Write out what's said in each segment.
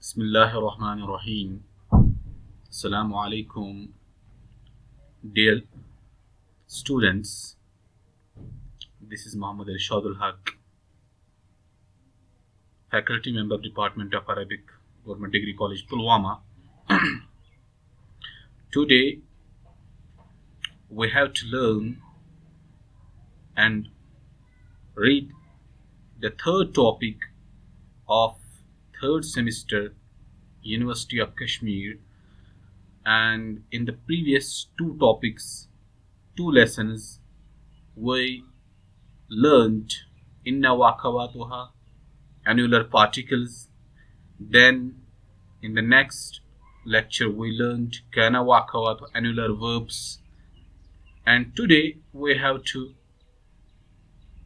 Bismillahirrahmanirrahim. Assalamu alaikum, dear students. This is Muhammad Irshadul Haq, faculty member, Department of Arabic, Government Degree College, Pulwama. Today, we have to learn and read the third topic of third semester, University of Kashmir. And in the previous two topics, two lessons, we learned inna wa akhawatuha, annular particles. Then in the next lecture we learned kana wa akhawatuha, annular verbs. And today we have to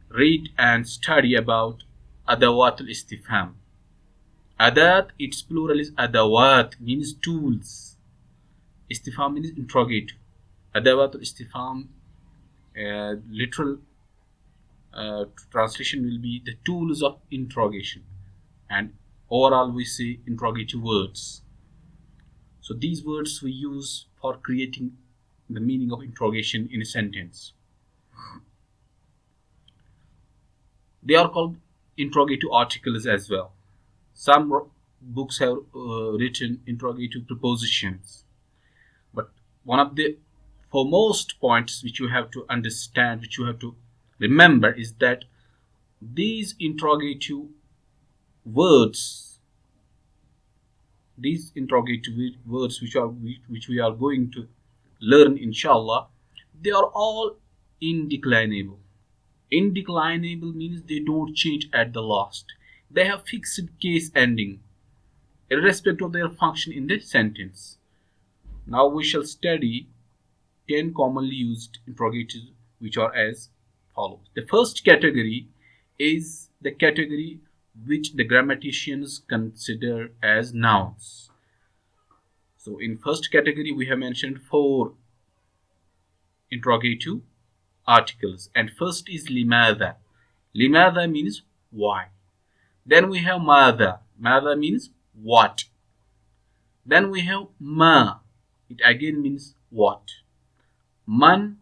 read and study about Adawat al-Istifham. Adat, its plural is Adawat, means tools. Istifham means interrogative. Adawat al-Istifham, literal translation will be the tools of interrogation, and overall we say interrogative words. So these words we use for creating the meaning of interrogation in a sentence. They are called interrogative articles as well. Some books have written interrogative prepositions, but one of the foremost points which you have to understand, which you have to remember, is that these interrogative words, which we are going to learn inshallah, they are all indeclinable. Indeclinable means they don't change at the last. They have fixed case ending, irrespective of their function in the sentence. Now we shall study 10 commonly used interrogatives, which are as follows. The first category is the category which the grammaticians consider as nouns. So in first category we have mentioned 4 interrogative articles, and first is limadha. Limadha means why. Then we have madha. Madha means what. Then we have ma. It again means what. Man,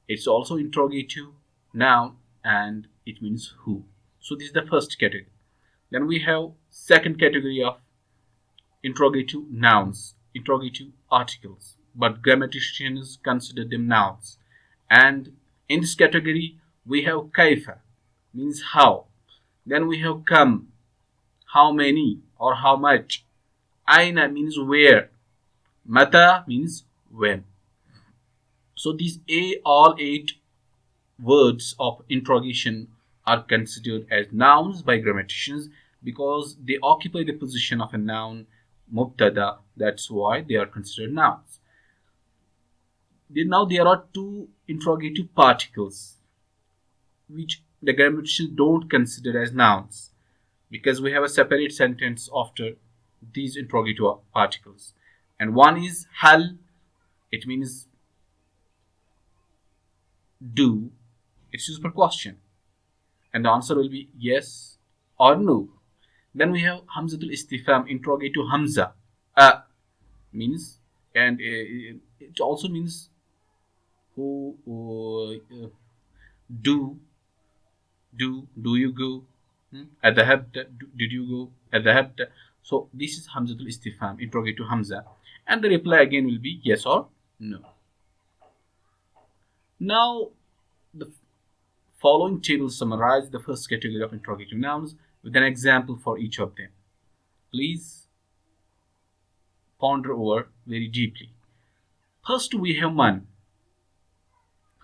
it's also interrogative noun and it means who. So this is the first category. Then we have second category of interrogative nouns, interrogative articles, but grammaticians consider them nouns. And in this category we have kaifa, means how. Then we have kam, how many or how much. Aina means where. Mata means when. So these all 8 words of interrogation are considered as nouns by grammaticians because they occupy the position of a noun, mubtada. That's why they are considered nouns. Now there are 2 interrogative particles which the grammaticians don't consider as nouns, because we have a separate sentence after these interrogative particles. And one is hal, it means do, it's used for question, and the answer will be yes or no. Then we have hamzatul istifham, interrogative hamza, means, and it also means who, do you go, adhabta, did you go, adhabta. So this is hamzatul istifham, interrogative hamza, and the reply again will be yes or no. Now the following table summarizes the first category of interrogative nouns with an example for each of them. Please ponder over very deeply. First we have man.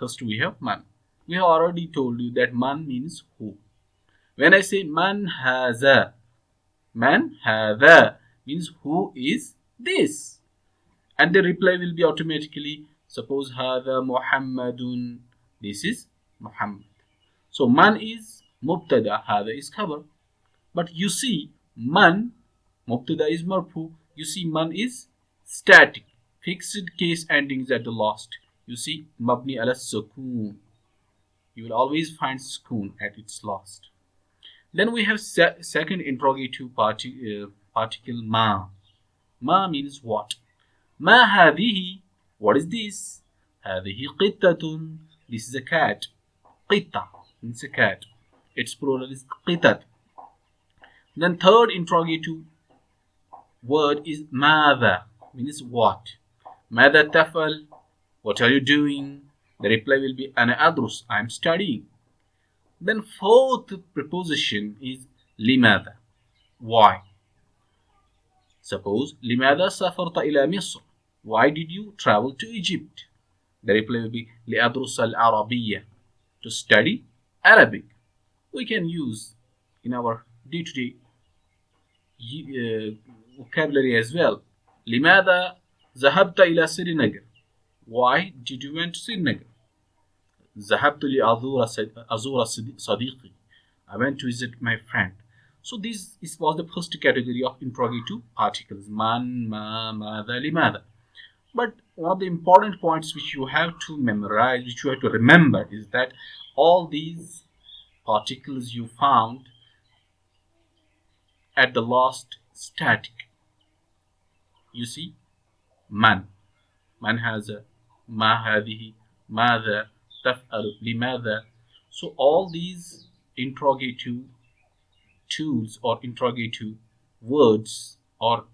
We have already told you that man means who. When I say man hadha means who is this, and the reply will be automatically, suppose hadha Muhammadun, this is Muhammad. So man is mubtada, hadha is khabar. But you see man, mubtada is marfu, you see man is static, fixed case endings at the last. You see mabni ala sukun, you will always find sukun at its last. Then we have second interrogative particle ma. Ma means what? ما هذه? What is this? هذه قطة. This is a cat. قطة means a cat. Its plural is قطط. Then third interrogative word is ماذا, means what. ماذا تفعل? What are you doing? The reply will be أنا أدرس. I am studying. Then fourth preposition is لماذا. Why? Suppose لماذا سافرت إلى مصر? Why did you travel to Egypt? The reply will be لأدرس العربية. To study Arabic. We can use in our day-to-day vocabulary as well. لماذا ذهبت إلى سرينگر? Why did you went to Srinagar? ذهبت لأزور صديقي. I went to visit my friend. So this was the first category of interrogative particles. Man, ma, ماذا, لماذا. But one of the important points which you have to memorize, which you have to remember, is that all these particles you found at the last static. You see, man has a ما هذه, ماذا تفعل, لماذا. So all these interrogative tools or interrogative words or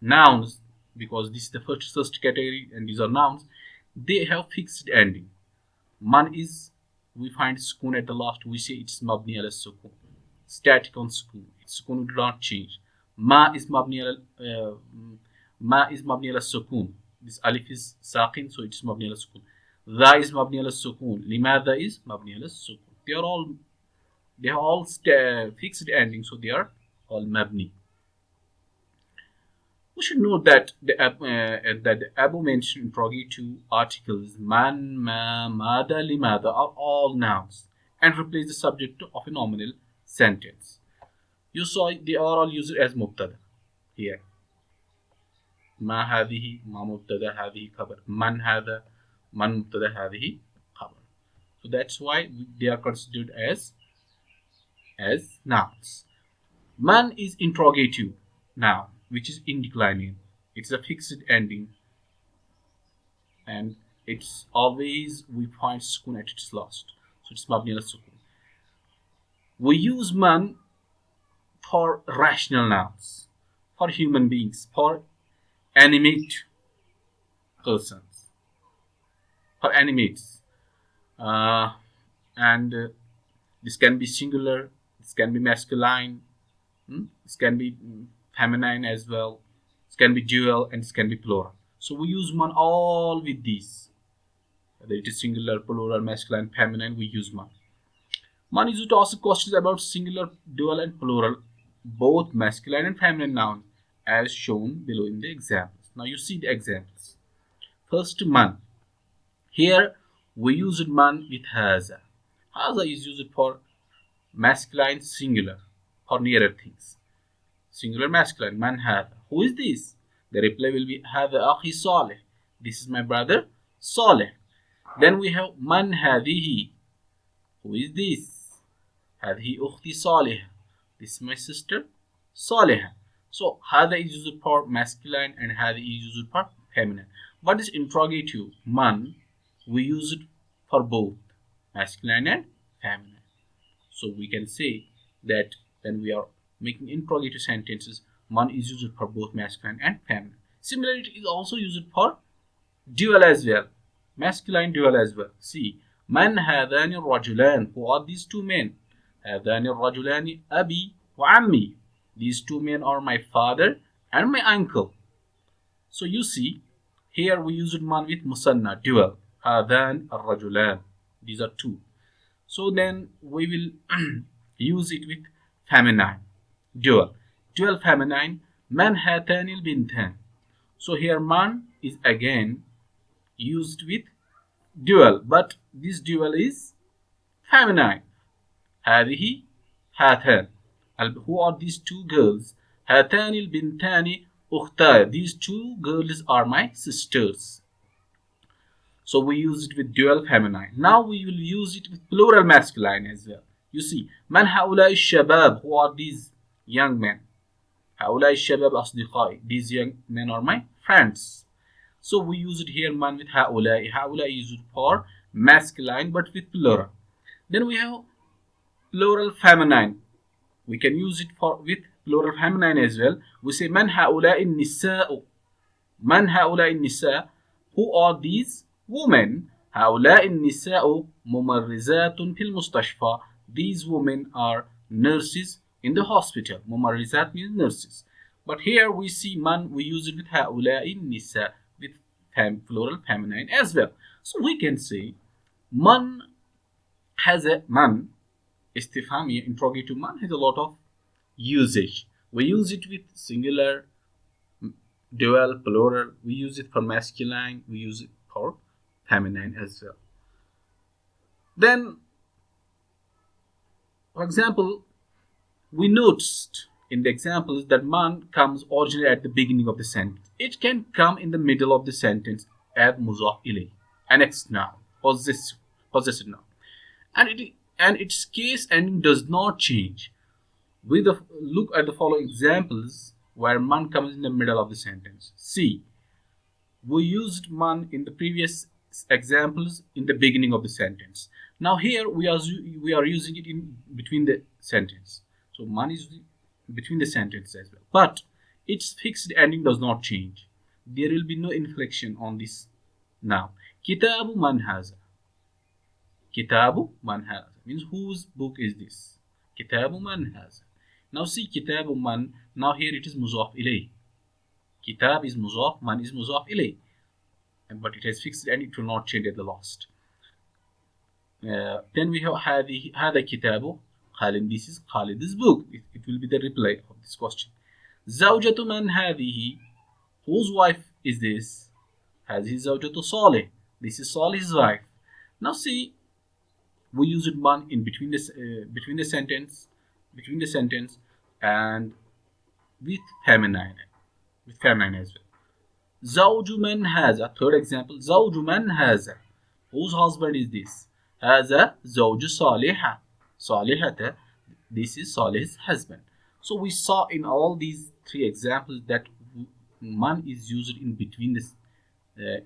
nouns, because this is the first category and these are nouns, they have fixed ending. Man is, we find sukun at the last, we say it's mabni ala sukun, static on sukun. Its sukun do not change. Ma is mabni ala sukun. This alif is saqin, so it's mabni ala sukun. Dha is mabni ala sukun. Limadha is mabni ala sukun. They have all fixed ending, so they are all mabni. We should note that the above mentioned interrogative articles man, ma, mada, limada are all nouns and replace the subject of a nominal sentence. You saw they are all used as mubtada here. ما هذه, ما مبتدا, هذه خبر. من هذا, من مبتدا, هذه خبر. So that's why they are considered as nouns. Man is interrogative noun, which is indeclining. It's a fixed ending, and it's always we find sukun at its last. So it's mabni ala sukun. We use man for rational nouns, for human beings, for animate persons, for animates, and this can be singular, this can be masculine, this can be feminine as well, this can be dual, and this can be plural. So we use man all with these, whether it is singular, plural, masculine, feminine, we use man. Man is used to ask questions about singular, dual, and plural, both masculine and feminine nouns, as shown below in the examples. Now you see the examples. First, man. Here we use man with haza. Haza is used for masculine singular, for nearer things. Singular masculine, man haza. Who is this? The reply will be haza akhi Saleh. This is my brother Saleh. Then we have man hadihi. Who is this? Hadihi ukhti Saleh. This is my sister Saleh. So hada is used for masculine and hadi is used for feminine. But this interrogative man, we use it for both masculine and feminine. So we can say that when we are making interrogative sentences, man is used for both masculine and feminine. Similarly, it is also used for dual as well, masculine dual as well. See, man hadani rajulan. Who are these two men? Hadani rajulani abi wa ammi. These two men are my father and my uncle. So you see, here we use man with musanna, dual. Hadan ar-rajulan. These are two. So then we will use it with feminine, dual. Dual feminine, man hatani al-bintan. So here man is again used with dual, but this dual is feminine. هذه هاتان. Who are these two girls? هاتان البنتان أختاي. These two girls are my sisters. So we use it with dual feminine. Now we will use it with plural masculine as well. You see, من هؤلاء الشباب? Who are these young men? هؤلاء الشباب أصدقائي. These young men are my friends. So we use it here man with هؤلاء. هؤلاء is used for masculine but with plural. Then we have plural feminine. We can use it for with plural feminine as well. We say من هؤلاء النساء. من هؤلاء النساء. Who are these women? هؤلاء النساء ممرضات في المستشفى. These women are nurses in the hospital. ممرضات means nurses. But here we see man, we use it with هؤلاء النساء with plural feminine as well. So we can say man has a man استفهامية interrogative man has a lot of usage. We use it with singular, dual, plural. We use it for masculine. We use it for feminine as well. Then, for example, we noticed in the examples that man comes originally at the beginning of the sentence. It can come in the middle of the sentence as mudaf ilayh, annexed noun, possessive noun, and its case ending does not change. We look at the following examples where man comes in the middle of the sentence. See, we used man in the previous examples in the beginning of the sentence. Now here we are using it in between the sentence. So man is between the sentence as well. But its fixed ending does not change. There will be no inflection on this now. Kitabu man haza. Kitabu man haza means whose book is this? Kitabu man haza. Now see kitabu man. Now here it is mudaf ilayh. Kitab is mudaf, man is mudaf ilayh. But it has fixed and it will not change at the last. Then we have هذا كتابه Khalid. This is Khalid's book. It will be the reply of this question. زوجة من هذه? Whose wife is this? هذه زوجة صالح. This is Salih's wife. Now see, we use it man in between the sentence and with feminine as well. زوج من هذا. Third example, زوج من هذا. Whose husband is this? هذا زوج صالحة. صالحة. This is Salih's husband. So we saw in all these three examples that man is used in between the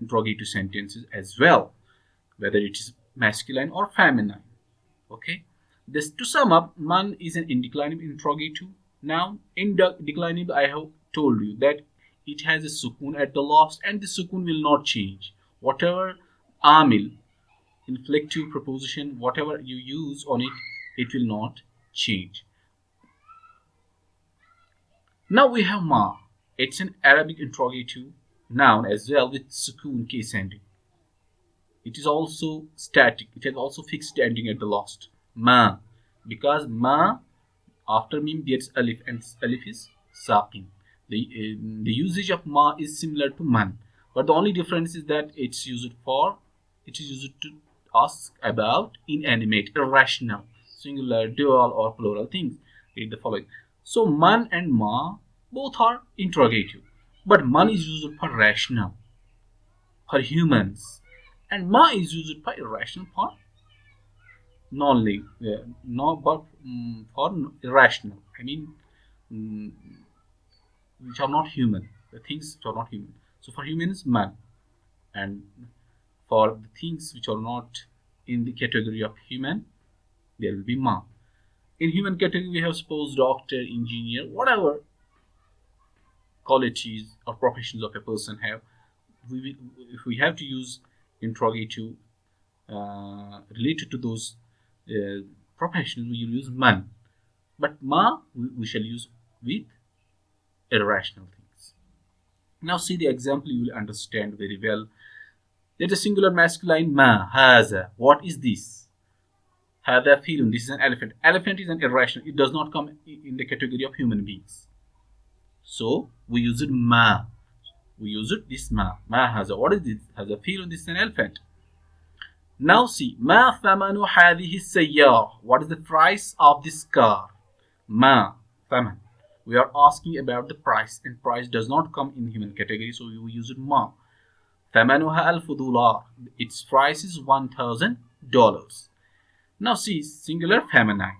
interrogative sentences as well, whether it is masculine or feminine. Okay. This, to sum up, man is an indeclinative interrogative noun. Indeclinative, I have told you that it has a sukun at the last and the sukun will not change. Whatever amil, inflective preposition, whatever you use on it, it will not change. Now we have ma. It's an Arabic interrogative noun as well with sukun case ending. It is also static. It has also fixed ending at the last. Ma. Because ma, after mim gets alif and alif is saqin. The usage of ma is similar to man. But the only difference is that it is used to ask about inanimate, irrational, singular, dual or plural things. Read the following. So man and ma both are interrogative. But man is used for rational, for humans. And ma is used for irrational, for for irrational. I mean, which are not human. The things which are not human. So for humans, man. And for the things which are not in the category of human, there will be ma. In human category, we have suppose doctor, engineer, whatever qualities or professions of a person have. If we have to use interrogative related to those professions, we will use man. But ma, we shall use with irrational things. Now see the example, you will understand very well. There's a singular masculine ma, haza. What is this? Hada filun. This is an elephant. Elephant is an irrational. It does not come in the category of human beings. So we use it ma. We use it this ma. Ma haza. What is this? Haza filun. This is an elephant. Now see, ma thamanu hadhihi sayyar. What is the price of this car? Ma thaman. We are asking about the price, and price does not come in human category, so we use it ma. ثمنها ألف دولار. Its price is $1,000. Now see, singular feminine.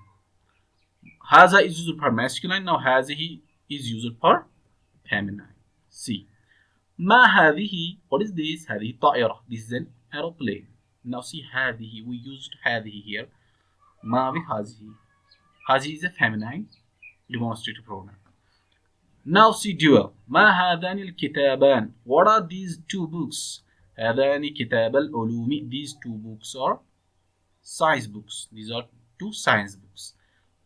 هذا is used for masculine. Now هذه is used for feminine. See. ما هذه, what is this? هذه طائرة. This is an aeroplane. Now see هذه, we used هذه here. ما with هذه. هذه is a feminine demonstrative pronoun. Now see dual. ما هذان الكتابان? What are these two books? هذان كتاب العلوم. These two books are science books. These are two science books.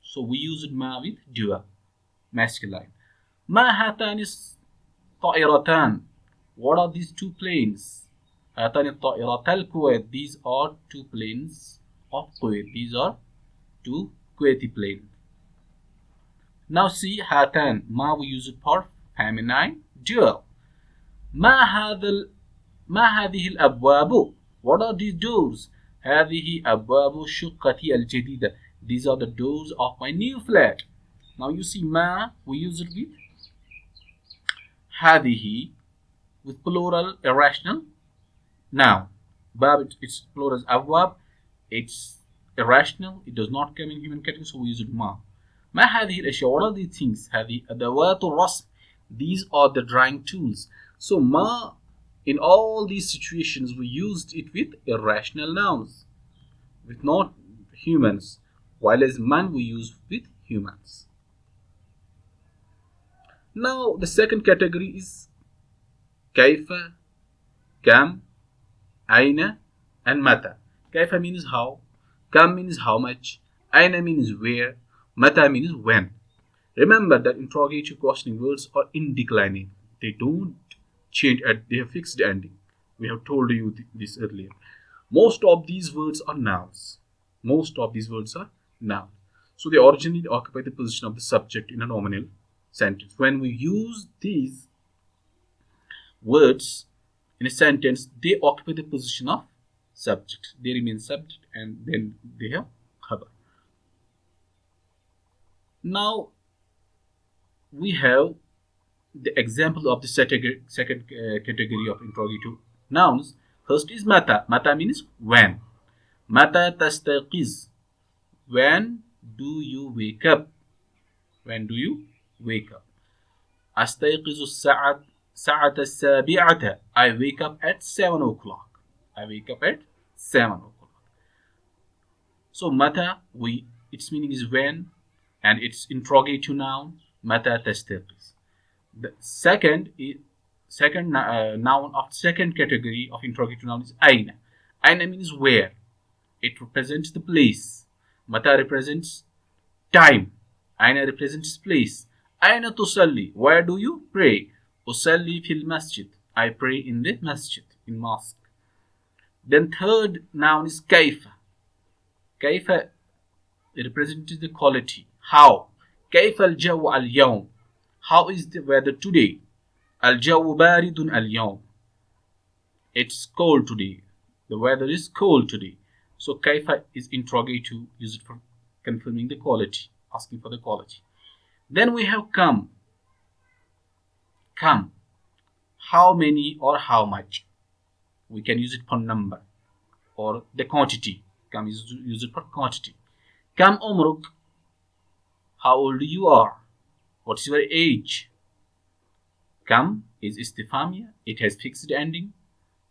So we used ما with dual, masculine. ما هاتان الطائرتان? What are these two planes? هاتان الطائرتا الكويت. These are two planes of Kuwait. These are two Kuwaiti planes. Now see هاتان. ما we use it for feminine dual. ما هذه الأبواب? What are these doors? هذه أبواب شقتي الجديدة. These are the doors of my new flat. Now you see ما we use it with هذه with plural irrational noun. Bab, it's plural أبواب. It's irrational. It does not come in human category, so we use it ما. ما هذه الأشياء? What are these things? هذه أدوات الرسم. These are the drawing tools. So ما, in all these situations we used it with irrational nouns, with not humans, while as man we use with humans. Now the second category is كيف, كم, أين, and متى. كيف means how, كم means how much, أين means where, متى means when. Remember that interrogative questioning words are indeclining. They don't change at their fixed ending. We have told you this earlier. Most of these words are nouns. Most of these words are nouns. So they originally occupy the position of the subject in a nominal sentence. When we use these words in a sentence, they occupy the position of subject. They remain subject and then they have khabar. Now we have the example of the second category of interrogative nouns. First is mata. Mata means when. Mata tastayqiz. When do you wake up? When do you wake up? أستيقظ الساعة السابعة. I wake up at 7 o'clock. I wake up at 7 o'clock. So mata, its meaning is when, and its interrogative noun mata tastayqiz. The second noun of second category of interrogative noun is aina. Aina means where. It represents the place. Mata represents time. Aina represents place. Aina tusalli. Where do you pray? Usalli fil masjid. I pray in the masjid, in mosque. Then third noun is kaifa. Kaifa represents the quality. How? كيف الجو اليوم? How is the weather today? الجو بارد اليوم. It's cold today. The weather is cold today. So كيف is interrogative, used for confirming the quality, asking for the quality. Then we have come. Come. How many or how much? We can use it for number or the quantity. Come is used for quantity. Kam umruk. How old you are? What's your age? Kam is istifhamia. It has fixed ending.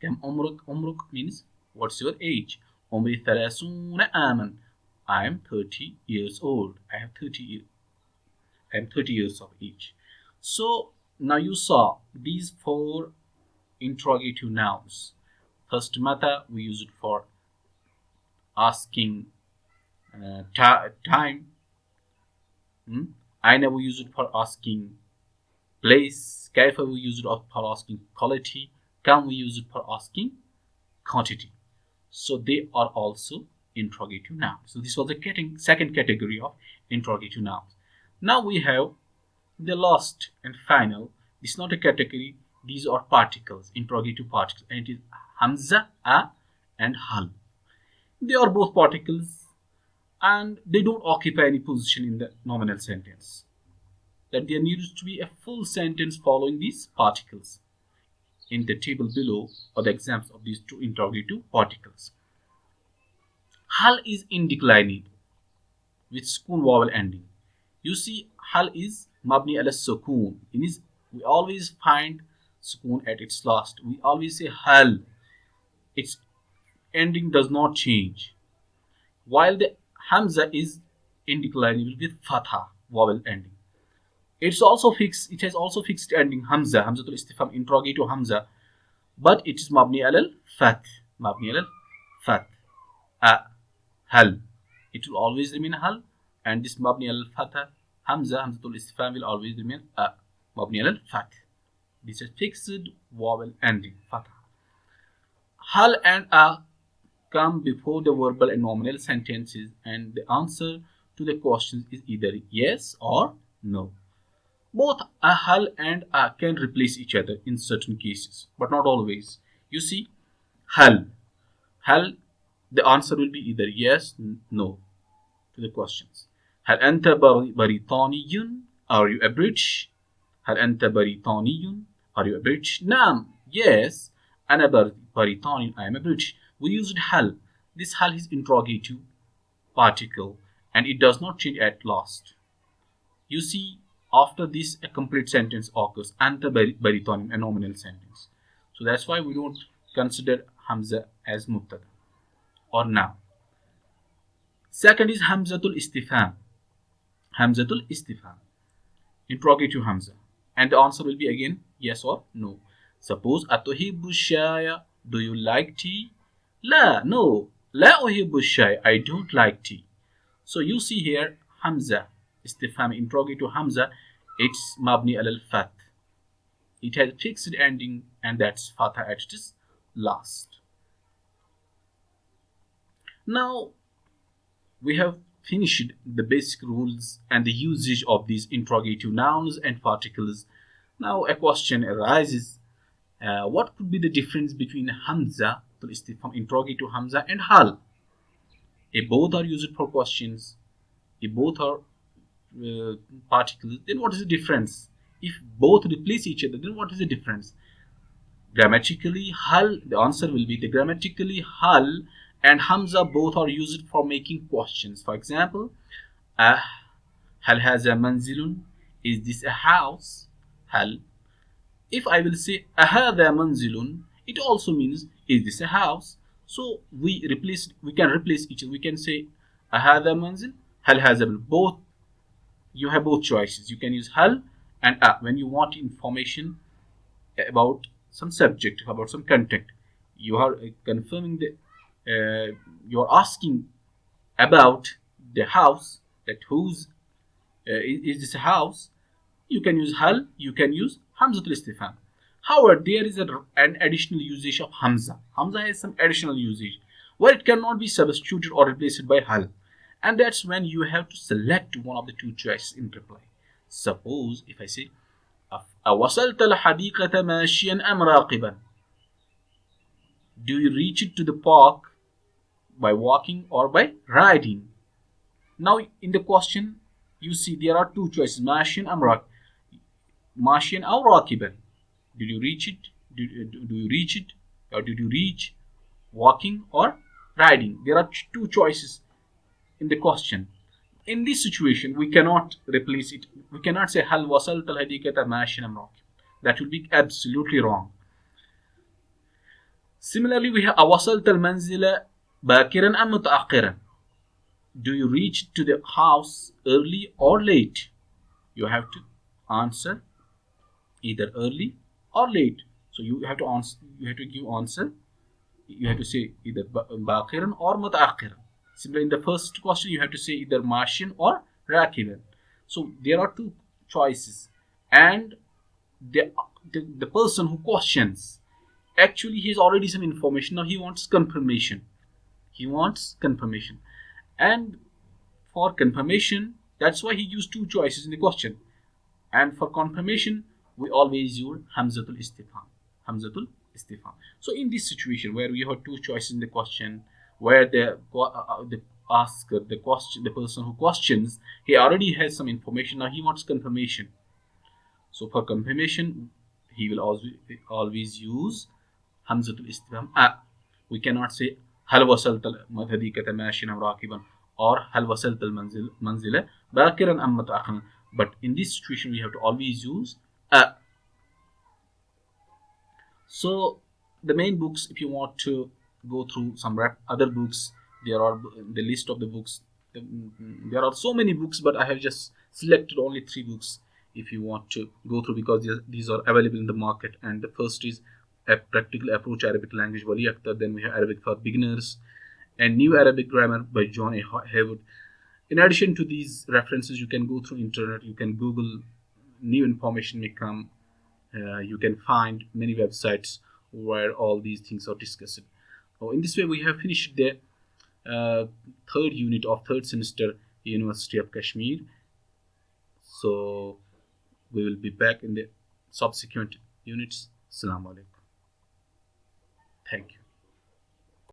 Kam umruk. Umruk means what's your age? Umri thalathuna aman. I am 30 years old. I am 30 years of age. So now you saw these four interrogative nouns. First mata, we use it for asking time. Aina we use it for asking place. Kaifa we use it for asking quality. Kam we use it for asking quantity. So they are also interrogative nouns. So this was the second category of interrogative nouns. Now we have the last and final. This is not a category. These are particles, interrogative particles, and it is hamza, a, and hal. They are both particles, and they don't occupy any position in the nominal sentence. That there needs to be a full sentence following these particles. In the table below are the examples of these two interrogative particles. Hal is indeclinable with spoon vowel ending. You see, hal is mabni ala sukun. It means we always find sukun at its last. We always say hal. Its ending does not change. While the hamza is indeclinable with fatha vowel ending. It's also fixed. It has also fixed ending hamza. Hamzatul istifham interrogative hamza, but it is mabni alal fath. Mabni alal fath. Hal. It will always remain hal, and this mabni alal fatha hamza hamzatul istifham will always remain mabni alal fath. This is fixed vowel ending fatha. Hal and come before the verbal and nominal sentences, and the answer to the question is either yes or no. Both a hal and a can replace each other in certain cases, but not always. You see, hal, the answer will be either yes, no to the questions. هل أنت بريطاني? Are you a British? هل أنت بريطاني? Are you a British? نعم, yes, أنا بريطاني. I am a British. We used hal. This hal is interrogative particle, and it does not change at last. You see, after this, a complete sentence occurs. Anta baritonim, a nominal sentence. So that's why we don't consider hamza as mubtada or noun. Second is hamzatul istifham. Hamzatul istifham, interrogative hamza, and the answer will be again yes or no. Suppose atuhibbu shaya, do you like tea? La, no. La uhibbu shay, I don't like tea. So you see here hamza istifham interrogative hamza, it's mabni al fath. It has fixed ending, and that's fatha at its last. Now we have finished the basic rules and the usage of these interrogative nouns and particles. Now a question arises, what could be the difference between hamza to istifham interrogative hamza and hal? If both are used for questions, if both are particles, then what is the difference? If both replace each other, then what is the difference? Grammatically, hal, the answer will be the grammatically hal and hamza both are used for making questions. For example, hal haza manzilun, is this a house? Hal. If I will say ahada manzilun, it also means is this a house? So we can replace each other. We can say ahada manzil, hal haza, both. You have both choices. You can use hal and when you want information about some subject, about some content. You are confirming you are asking about the house, that whose is this a house? You can use hal, you can use hamzatul istifham. However, there is an additional usage of hamza. Hamza has some additional usage where it cannot be substituted or replaced by hal. And that's when you have to select one of the two choices in reply. Suppose if I say أوصلت الحديقة ماشيا أم راقبا? Do you reach it to the park by walking or by riding? Now in the question you see there are two choices, ماشيا أم راقبا. ماشيا أو راقبا. Did you reach it? Do you reach it, or did you reach walking or riding? There are two choices in the question. In this situation, we cannot replace it. We cannot say hal wasalta al-hadikata mashin am rakib. That will be absolutely wrong. Similarly, we have awasalta al-manzila bakiran am mutaakhiran. Do you reach to the house early or late? You have to answer either early or late. So you have to answer. You have to give answer. You have to say either bakiran or mutaakhiran. Similarly, in the first question, you have to say either mashin or rakiban. So there are two choices, and the person who questions, actually he has already some information. Now he wants confirmation. And for confirmation, that's why he used two choices in the question. And for confirmation, we always use hamzatul istifham. So in this situation where we have two choices in the question, where the asker, the person who questions, he already has some information. Now he wants confirmation. So for confirmation, he will always use hamzatul istifham. We cannot say hal wasalta al-hadikata mashiyan am rakiban or hal wasalta al-manzila bakiran am mutaakhiran. but in this situation we have to always use a. So the main books, if you want to go through some other books, there are the list of the books. There are so many books, but I have just selected only 3 books if you want to go through, because these are available in the market. And the first is A Practical Approach to Arabic Language, Wali Akhtar. Then we have Arabic for Beginners and New Arabic Grammar by John A. Haywood. In addition to these references, you can go through internet, you can Google, new information may come. You can find many websites where all these things are discussed. So in this way, we have finished the third unit of third semester, University of Kashmir. So we will be back in the subsequent units. Assalamu alaikum. Thank you.